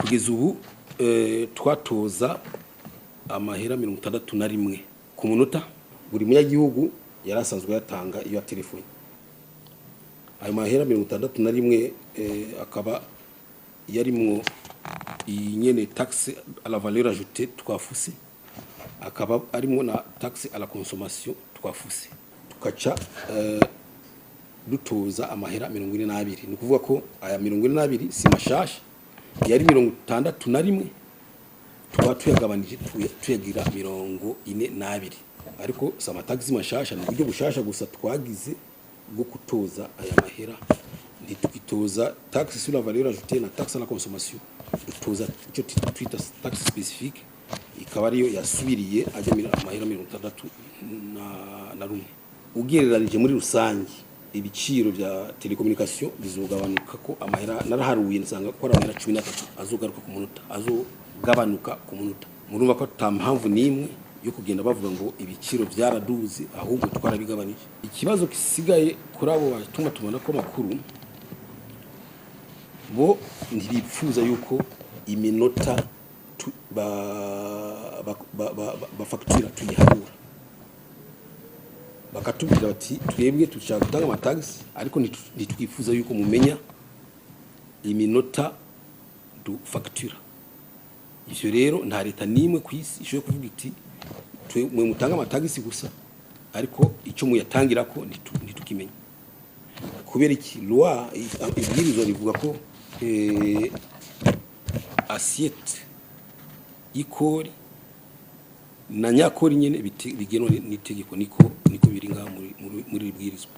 kugeza ubu twatoza amahera 61 ku munota buri munyagihugu yarasanzwe yatanga iyo telefone. Ayo mahera 61 akaba yarimwo inyene taxe à la valeur ajoutée twafuse, akaba arimo na taxe à la consommation twafuse, tukaca dutoza amahera 42. Ni kuvuga ko aya 42 si mashasha, yari 61 tukaba tuyagabanije tuyagira 42, ariko sama taxi mashasha ni buryo bushasha gusa twagize bwo kutoza aya mahera. Ntitukitoza taxe sur la valeur ajoutée na taxe à la consommation, dutoza icyo twita taxe spécifique, ikaba ariyo yasubiriye ajya amahera 61. Ugereranije muri rusange ibiciro bya telecommunication bizogabanuka ko amahera naraharuye nsanga ko amahera 13 azogaruka ku munota, azogabanuka ku munota. Murumva ko tampamvu nimwe yo kugenda bavuga ngo ibiciro byaraduze, ahubwo twarabigabanije. Ikibazo kisigaye kuri abo batuma tubona ko makuru bo ntibipfuza yuko iminota ba facture tuyiharura, bakatubwira bati twebwe tushaka gutanga amatagisi ariko ntitwifuza yuko mumenya iminota du facture. Ivyo rero nta leta nimwe kwisi ishoye kuvuga iti mwe mutanga amatagisi gusa ariko icyo muyatangira ko ntitukimenya. Kubera iki loi ibwirizwa rivuga ko assiette ikori na nyakori nyene bigenwa n'itegeko, niko biri ngaha muri ibwirizwa.